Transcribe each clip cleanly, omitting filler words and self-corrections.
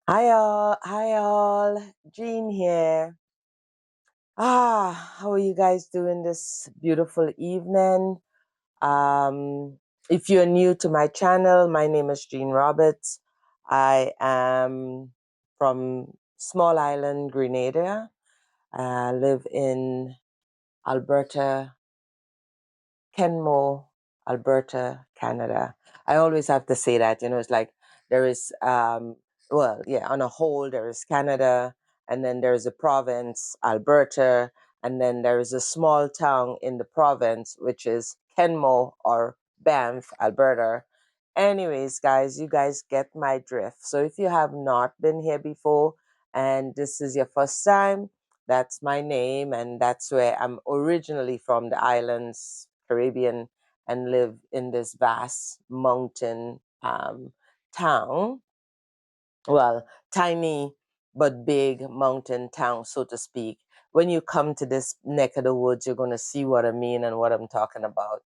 Hi all, Jean here. How are you guys doing this beautiful evening? Um, if you're new to my channel, my name is Jean Roberts. I am from small island Grenada. I live in Alberta, Kenmore, Alberta, Canada. I always have to say that, it's like there is, well, yeah, on a whole, there is Canada, and then there's a province, Alberta, and then there is a small town in the province, which is Kenmore or Banff, Alberta. Anyways, guys, you guys get my drift. So if you have not been here before and this is your first time, that's my name, and that's where I'm originally from, the islands, Caribbean, and live in this vast mountain town. Well, tiny but big mountain town, so to speak. When you come to this neck of the woods, you're going to see what I mean and what I'm talking about.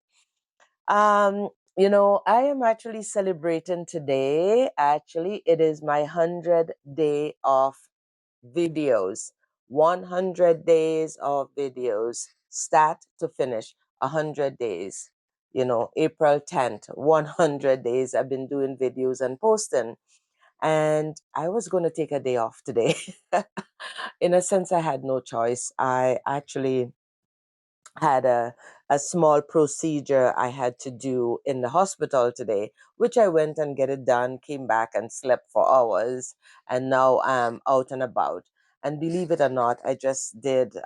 I am actually celebrating today. Actually, it is my 100 day of videos. 100 days of videos, start to finish, 100 days. April 10th, 100 days I've been doing videos and posting. And I was going to take a day off today. In a sense, I had no choice. I actually had a small procedure I had to do in the hospital today, which I went and get it done, came back and slept for hours, and now I'm out and about. And believe it or not, I just did.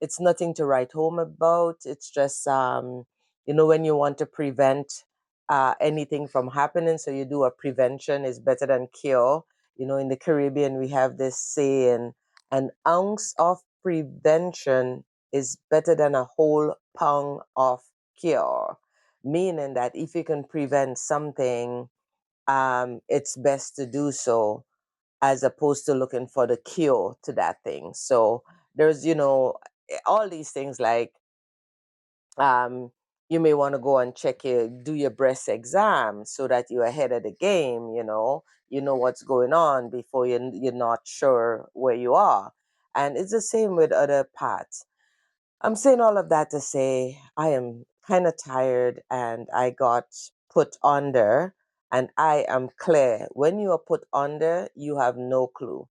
It's nothing to write home about. It's just, when you want to prevent anything from happening, so you do a prevention is better than cure. In the Caribbean, we have this saying, an ounce of prevention is better than a whole pound of cure. Meaning that if you can prevent something, it's best to do so as opposed to looking for the cure to that thing. So there's, all these things like um, you may want to go and do your breast exam so that you're ahead of the game, you know what's going on before you're not sure where you are. And it's the same with other parts. I'm saying all of that to say I am kind of tired and I got put under, and I am clear. When you are put under, you have no clue.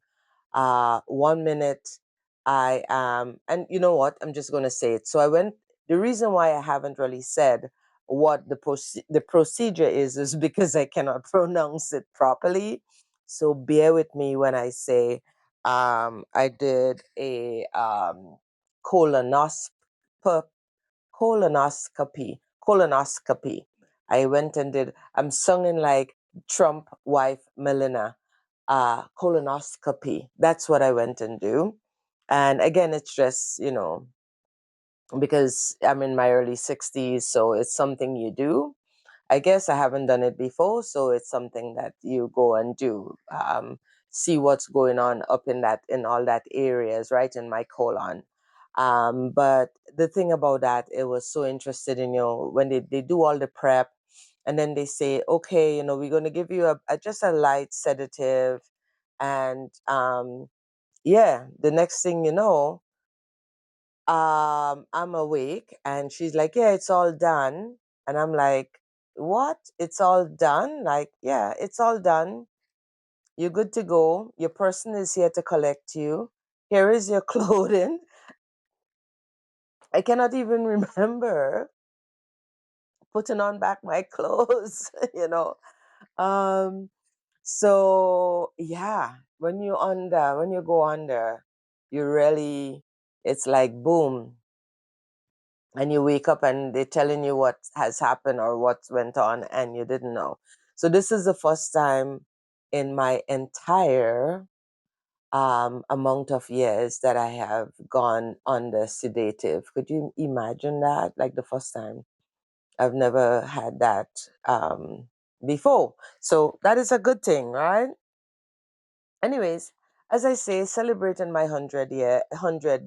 1 minute I am, and you know what? I'm just going to say it. So I went, the reason why I haven't really said what the procedure is because I cannot pronounce it properly. So bear with me when I say I did a colonoscopy colonoscopy. I went and did, I'm sounding like Trump wife Melania, colonoscopy. That's what I went and do. And again, it's just, because I'm in my early 60s, so it's something you do. I guess I haven't done it before, so it's something that you go and do. See what's going on up in all that areas, right in my colon. But the thing about that, it was so interested in, when they do all the prep, and then they say, okay, we're going to give you just a light sedative, and yeah, the next thing you know, I'm awake, and she's like, yeah, it's all done. And I'm like, what? It's all done? Like, yeah, it's all done. You're good to go. Your person is here to collect you. Here is your clothing. I cannot even remember putting on back my clothes, Um, so yeah, when you go under, you really, it's like boom, and you wake up and they're telling you what has happened or what went on and you didn't know. So this is the first time in my entire amount of years that I have gone under sedative. Could you imagine that? Like the first time. I've never had that before. So that is a good thing, right? Anyways, as I say, celebrating my 100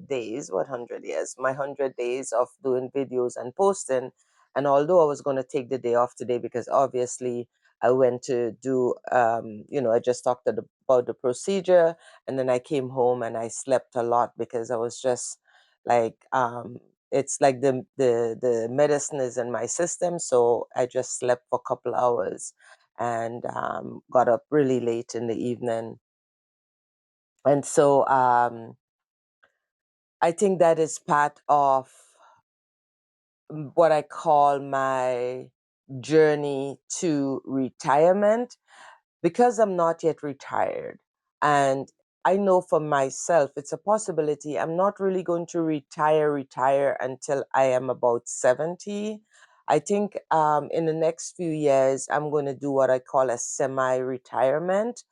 days, what 100 years? My 100 days of doing videos and posting. And although I was going to take the day off today because obviously I went to do, I just talked about the procedure, and then I came home and I slept a lot because I was just like, it's like the medicine is in my system, so I just slept for a couple hours and got up really late in the evening. And so I think that is part of what I call my journey to retirement, because I'm not yet retired. And I know for myself, it's a possibility. I'm not really going to retire until I am about 70. I think in the next few years, I'm going to do what I call a semi retirement.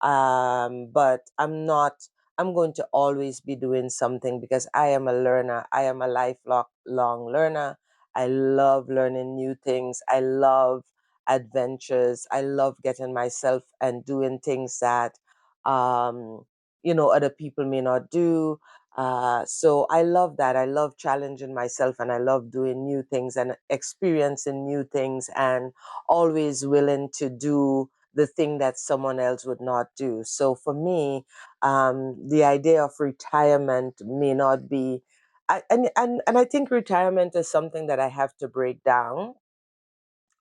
But I'm going to always be doing something because I am a learner. I am a lifelong long learner. I love learning new things. I love adventures. I love getting myself and doing things that, um, other people may not do. So I love that. I love challenging myself and I love doing new things and experiencing new things and always willing to do the thing that someone else would not do. So for me, the idea of retirement may not be, and I think retirement is something that I have to break down,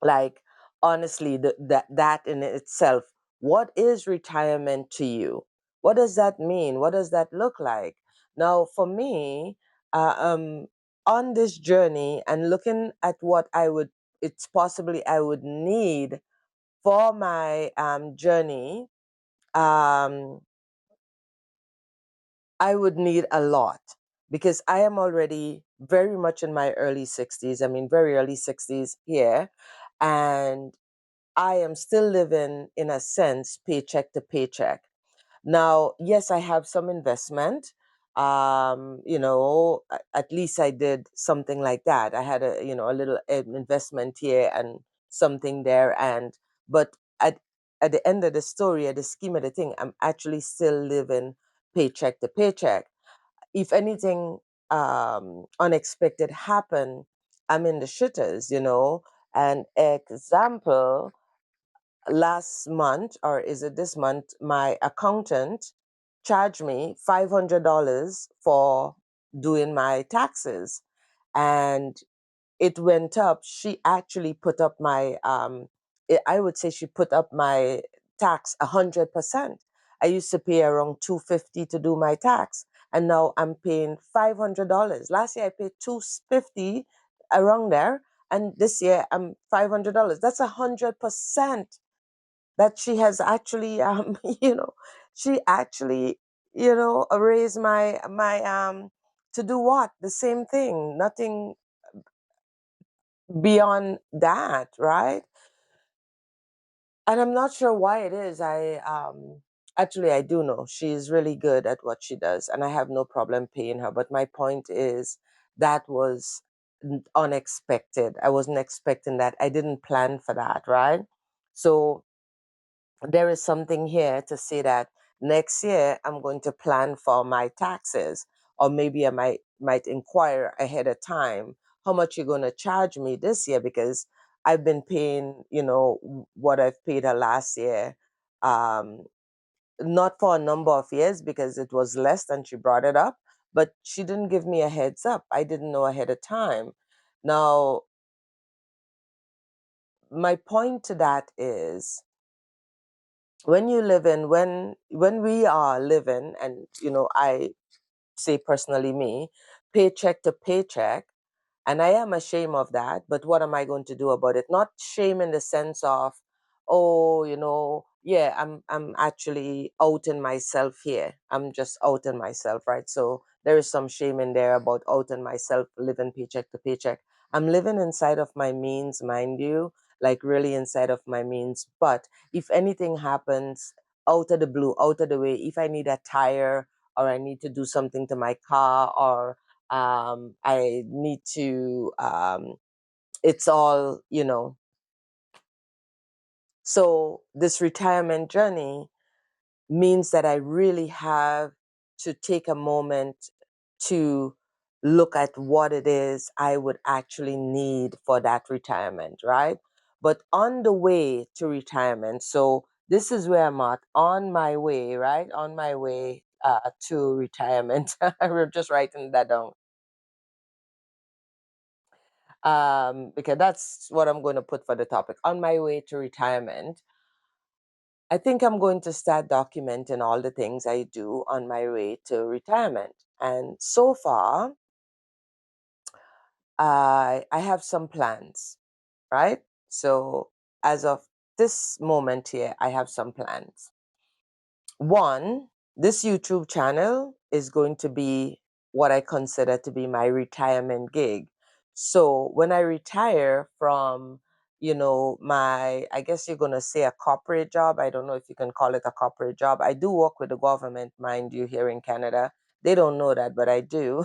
like, honestly, that in itself, what is retirement to you? What does that mean? What does that look like? Now for me, uh, um on this journey and looking at what it's possibly I would need for my journey, um I would need a lot, because I am already very much in my early 60s. I mean, very early 60s here. And I am still living, in a sense, paycheck to paycheck. Now, yes, I have some investment. At least I did something like that. I had a little investment here and something there. But at the end of the story, at the scheme of the thing, I'm actually still living paycheck to paycheck. If anything unexpected happen, I'm in the shitters. An example, last month, or is it this month, my accountant charged me $500 for doing my taxes. And it went up. She actually put up my, I would say she put up my tax 100%. I used to pay around $250 to do my tax, and now I'm paying $500. Last year I paid $250, around there, and this year I'm $500. That's 100% that she has actually, she actually, raised my to do what? The same thing, nothing beyond that, right? And I'm not sure why it is. Actually, I do know she's really good at what she does, and I have no problem paying her. But my point is, that was unexpected. I wasn't expecting that. I didn't plan for that, right? So there is something here to say that next year I'm going to plan for my taxes, or maybe I might inquire ahead of time how much you're going to charge me this year, because I've been paying, what I've paid her last year, um, not for a number of years because it was less than she brought it up, but she didn't give me a heads up. I didn't know ahead of time. Now, my point to that is, when we are living, and I say personally me, paycheck to paycheck, and I am ashamed of that, but what am I going to do about it? Not shame in the sense of, oh, yeah, I'm actually outing myself here. I'm just outing myself, right? So there is some shame in there about outing myself, living paycheck to paycheck. I'm living inside of my means, mind you, like really inside of my means. But if anything happens out of the blue, out of the way, if I need a tire, or I need to do something to my car, or I need to, it's all, so this retirement journey means that I really have to take a moment to look at what it is I would actually need for that retirement, right? but on the way to retirement. So this is where I'm at, on my way, right? On my way to retirement. We're just writing that down. Because that's what I'm going to put for the topic. On my way to retirement, I think I'm going to start documenting all the things I do on my way to retirement. And so far, I have some plans, right? So as of this moment here, I have some plans. One, this YouTube channel is going to be what I consider to be my retirement gig. So when I retire from, I guess you're going to say a corporate job. I don't know if you can call it a corporate job. I do work with the government, mind you, here in Canada. They don't know that, but I do.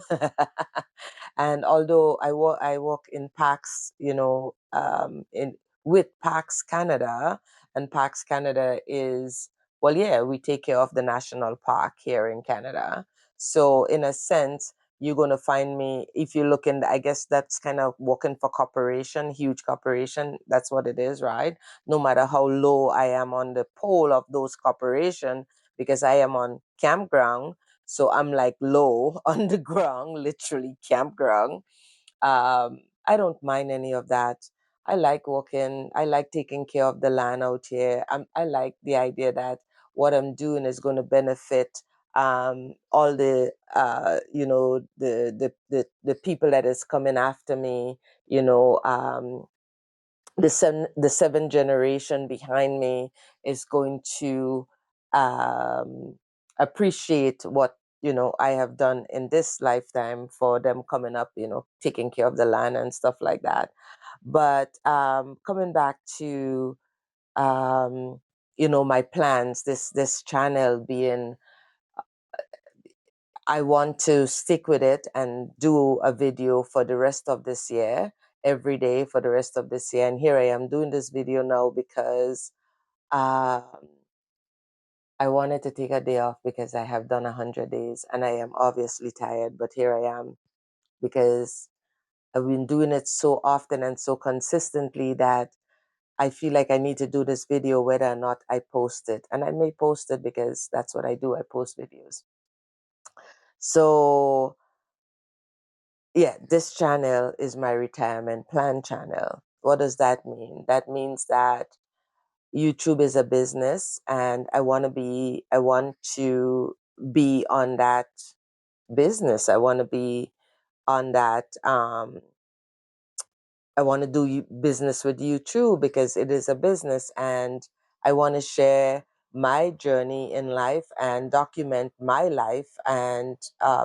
And although I work in PAX, in with PAX Canada, and PAX Canada is, well, yeah, we take care of the national park here in Canada. So in a sense, you're going to find me, if you look in, I guess that's kind of working for corporation, huge corporation. That's what it is, right? No matter how low I am on the pole of those corporation, because I am on campground. So I'm like low on the ground, literally campground. I don't mind any of that. I like walking. I like taking care of the land out here. I like the idea that what I'm doing is going to benefit all the the people that is coming after me. You know, the seven generation behind me is going to um, appreciate what I have done in this lifetime for them coming up, taking care of the land and stuff like that. But coming back to my plans, this channel being, I want to stick with it and do a video for the rest of this year, every day for the rest of this year. And here I am doing this video now because um, I wanted to take a day off because I have done 100 days and I am obviously tired. But here I am because I've been doing it so often and so consistently that I feel like I need to do this video whether or not I post it. And I may post it because that's what I do. I post videos. So yeah, this channel is my retirement plan channel. What does that mean? That means that YouTube is a business and I want to be on that business. I want to be on that I want to do business with you too because it is a business and I want to share my journey in life and document my life. And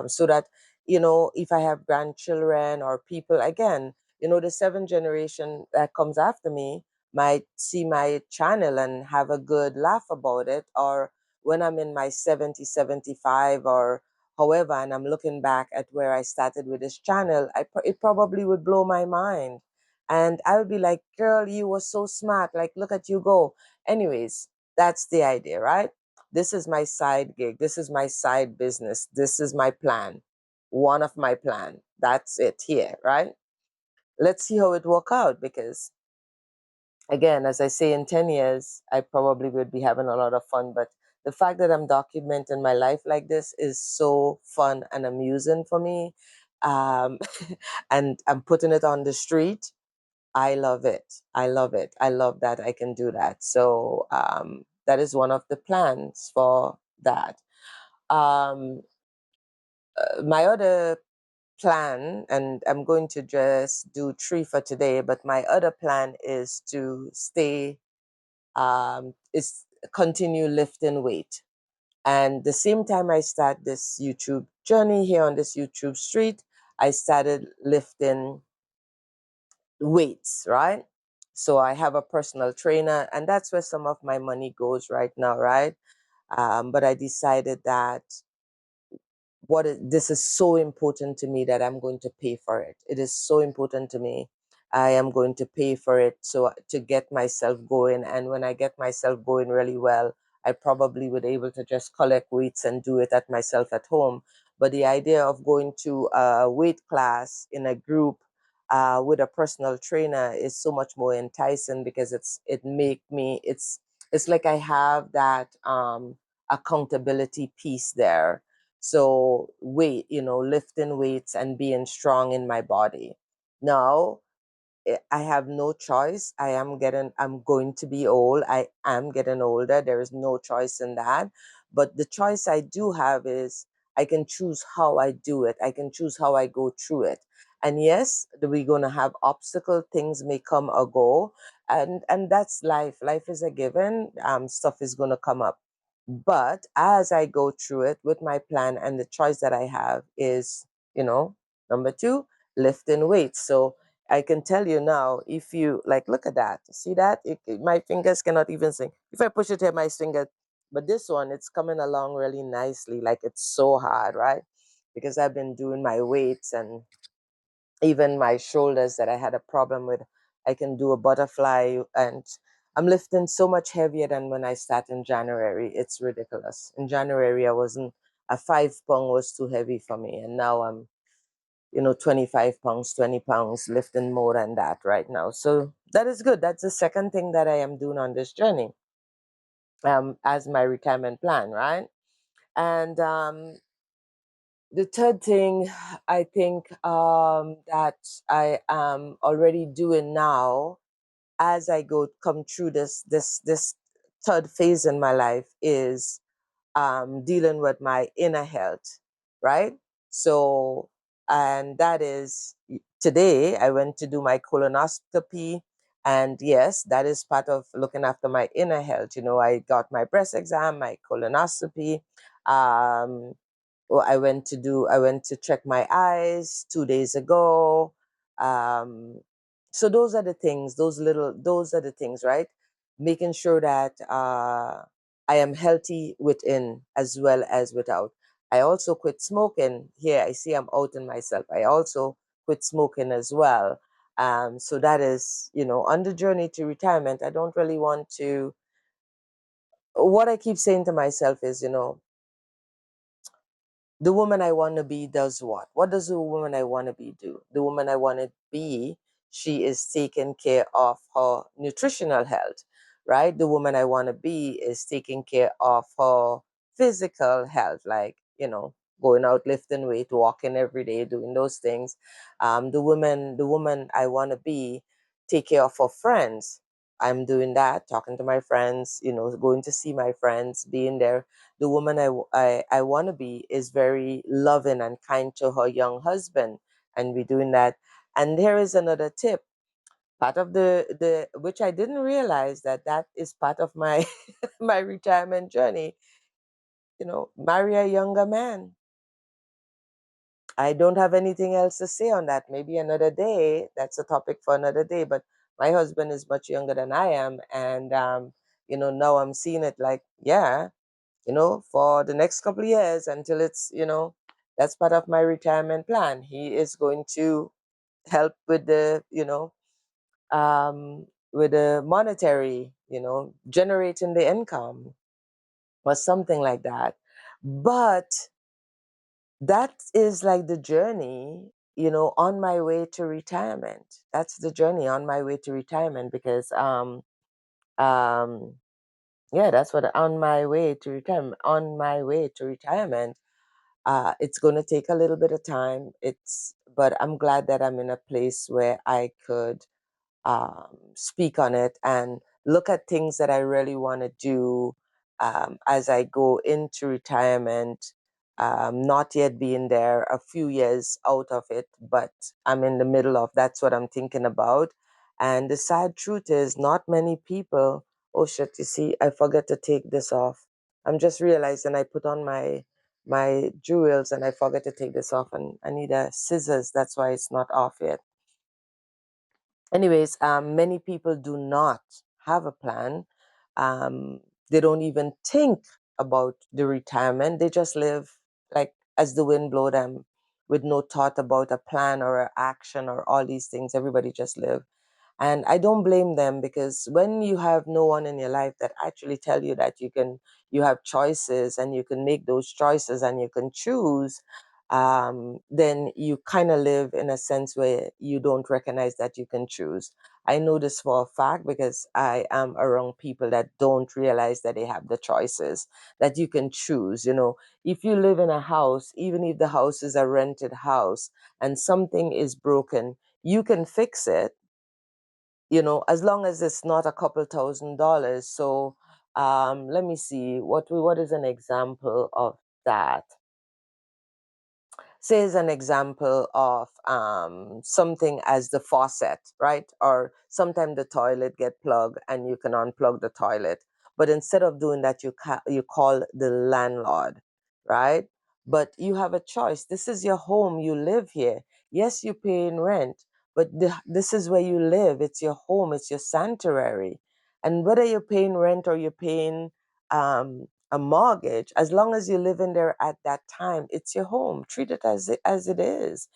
so that, if I have grandchildren or people, again, the seventh generation that comes after me might see my channel and have a good laugh about it. Or when I'm in my 70, 75, or however, and I'm looking back at where I started with this channel, it probably would blow my mind and I would be like, girl, you were so smart. Like, look at you go. Anyways, that's the idea, right? This is my side gig. This is my side business. This is my plan. One of my plan. That's it here, right? Let's see how it work out because again, as I say, in 10 years, I probably would be having a lot of fun. But the fact that I'm documenting my life like this is so fun and amusing for me. Um, and I'm putting it on the street. I love it. I love it. I love that I can do that. So that is one of the plans for that. My other plan, and I'm going to just do three for today, but my other plan is to is continue lifting weight. And the same time I start this YouTube journey here on this YouTube street, I started lifting weights, right? So I have a personal trainer, and that's where some of my money goes right now, right? But I decided that this is so important to me that I'm going to pay for it. It is so important to me. I am going to pay for it so to get myself going. And when I get myself going really well, I probably would able to just collect weights and do it at myself at home. But the idea of going to a weight class in a group with a personal trainer is so much more enticing because it's like I have that accountability piece there. So weight, lifting weights and being strong in my body. Now I have no choice. I'm going to be old. I am getting older. There is no choice in that. But the choice I do have is I can choose how I do it. I can choose how I go through it. And yes, we're going to have obstacle. Things may come or go. And that's life. Life is a given. Stuff is going to come up. But as I go through it with my plan, and the choice that I have is, number two, lifting weights. So I can tell you now, if you like, look at that. See that? My fingers cannot even sing. If I push it here, my finger. But this one, it's coming along really nicely. Like it's so hard, right? Because I've been doing my weights, and even my shoulders that I had a problem with, I can do a butterfly, and I'm lifting so much heavier than when I start in January. It's ridiculous. In January, I wasn't, a 5 pound was too heavy for me. And now I'm 25 pounds, 20 pounds, lifting more than that right now. So that is good. That's the second thing that I am doing on this journey, as my retirement plan, right? And the third thing I think that I am already doing now as I come through this third phase in my life is dealing with my inner health, right? So, and that is today I went to do my colonoscopy. And yes, that is part of looking after my inner health. I got my breast exam, my colonoscopy. Um, I went to check my eyes 2 days ago. Um, so those are the things, right? Making sure that I am healthy within as well as without. I also quit smoking. Here, I see I'm outing myself. I also quit smoking as well. So that is, on the journey to retirement, I don't really want to. What I keep saying to myself is, the woman I want to be does what? What does the woman I want to be do? The woman I want to be, she is taking care of her nutritional health, right? The woman I want to be is taking care of her physical health, like, going out, lifting weight, walking every day, doing those things. The woman I want to be, take care of her friends. I'm doing that, talking to my friends, going to see my friends, being there. The woman I want to be is very loving and kind to her young husband, and we're doing that. And here is another tip, part of the which I didn't realize that is part of my my retirement journey. Marry a younger man. I don't have anything else to say on that. Maybe another day. That's a topic for another day. But my husband is much younger than I am, and now I'm seeing it like, yeah, for the next couple of years until that's part of my retirement plan. He is going to help with with the monetary, generating the income or something like that. But that is like the journey, on my way to retirement. That's the journey on my way to retirement because, um, yeah, that's what on my way to retirement. On my way to retirement, it's going to take a little bit of time. But I'm glad that I'm in a place where I could speak on it and look at things that I really want to do as I go into retirement. Not yet being there, a few years out of it, but I'm in the middle of that's what I'm thinking about. And the sad truth is, not many people. Oh shit! You see, I forgot to take this off. I'm just realizing I put on my jewels and I forgot to take this off, and I need a scissors. That's why it's not off yet. Anyways, many people do not have a plan. They don't even think about the retirement. They just live like as the wind blow them, with no thought about a plan or an action or all these things. Everybody just live. And I don't blame them, because when you have no one in your life that actually tell you that you have choices and you can make those choices and you can choose, then you kind of live in a sense where you don't recognize that you can choose. I know this for a fact because I am around people that don't realize that they have the choices, that you can choose. If you live in a house, even if the house is a rented house and something is broken, you can fix it, as long as it's not a couple $1,000s. So let me see, what is an example of that? Say as an example of something as the faucet, right? Or sometimes the toilet get plugged and you can unplug the toilet. But instead of doing that, you call the landlord, right? But you have a choice. This is your home. You live here. Yes, you're paying rent, but this is where you live. It's your home. It's your sanctuary. And whether you're paying rent or you're paying a mortgage, as long as you live in there at that time, it's your home. Treat it as it is.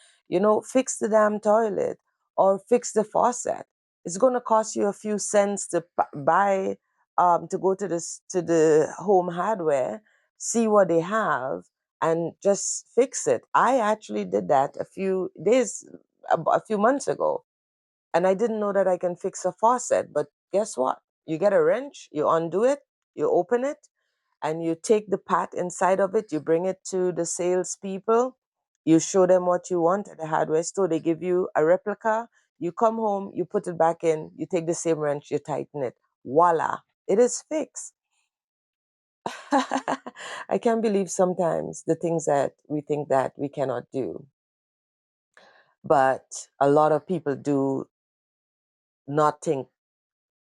Fix the damn toilet or fix the faucet. It's going to cost you a few cents to buy, to go to the home hardware, see what they have, and just fix it. I actually did that a few months ago, and I didn't know that I can fix a faucet. But guess what? You get a wrench, you undo it, you open it, and you take the part inside of it, you bring it to the salespeople, you show them what you want at the hardware store, they give you a replica, you come home, you put it back in, you take the same wrench, you tighten it. Voila, it is fixed. I can't believe sometimes the things that we think that we cannot do. But a lot of people do not think,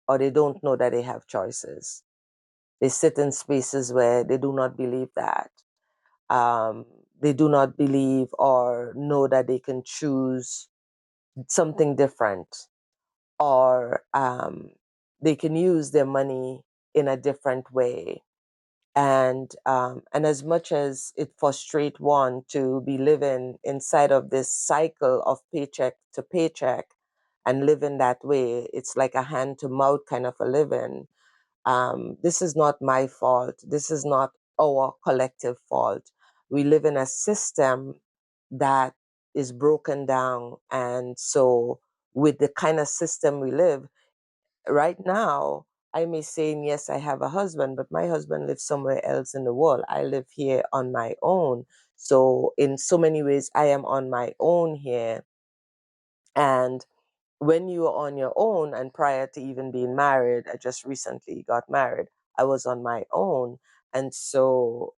or they don't know that they have choices. They sit in spaces where they do not believe that. Um, they do not believe or know that they can choose something different, or they can use their money in a different way. And as much as it frustrates one to be living inside of this cycle of paycheck to paycheck and living that way, it's like a hand to mouth kind of a living. This is not my fault. This is not our collective fault. We live in a system that is broken down. And so, with the kind of system we live right now, I may say, yes, I have a husband, but my husband lives somewhere else in the world. I live here on my own. So, in so many ways, I am on my own here. And when you are on your own, and prior to even being married, I just recently got married, I was on my own. And so,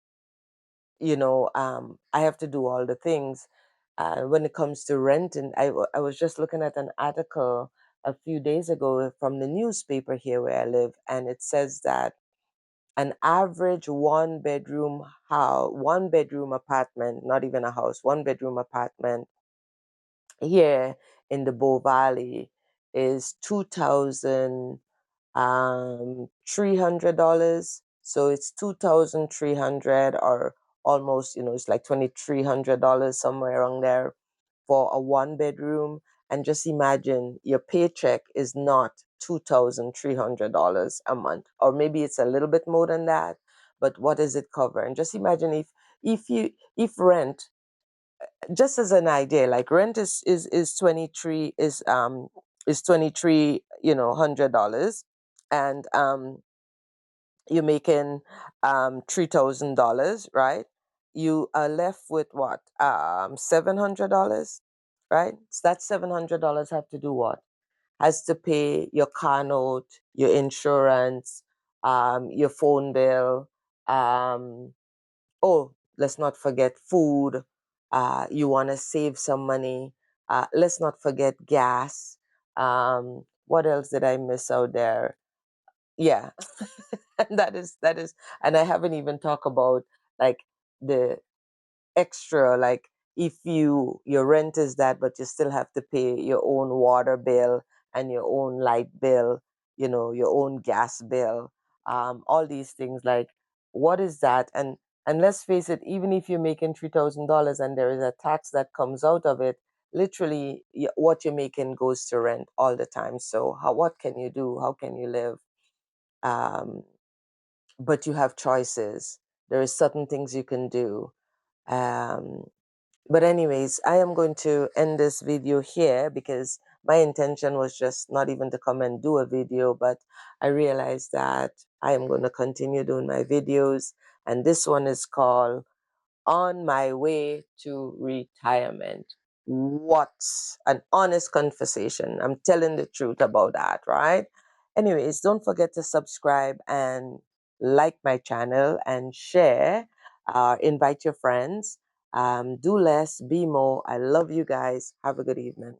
I have to do all the things. When it comes to rent, and I was just looking at an article a few days ago from the newspaper here where I live, and it says that an average one bedroom apartment, not even a house, one bedroom apartment here in the Bow Valley is $2,300. So it's 2,300, or almost, it's like $2,300, somewhere around there, for a one bedroom. And just imagine your paycheck is not $2,300 a month, or maybe it's a little bit more than that. But what does it cover? And just imagine if rent, just as an idea, like rent is 23 is 23, $100, and you're making $3,000, right? You are left with what, $700, right? So that $700 have to do what? Has to pay your car note, your insurance, your phone bill, um oh, let's not forget food. You want to save some money. Let's not forget gas. What else did I miss out there? Yeah, and that is, and I haven't even talked about like the extra, like if your rent is that, but you still have to pay your own water bill and your own light bill, your own gas bill, all these things, like what is that? And let's face it, even if you're making $3,000 and there is a tax that comes out of it, literally what you're making goes to rent all the time. So what can you do? How can you live? um, but you have choices. There is certain things you can do. um, But anyways, I am going to end this video here because my intention was just not even to come and do a video, but I realized that I am going to continue doing my videos. And this one is called On My Way to Retirement. What an honest conversation. I'm telling the truth about that, right? Anyways, don't forget to subscribe and like my channel and share. Invite your friends. Do less, be more. I love you guys. Have a good evening.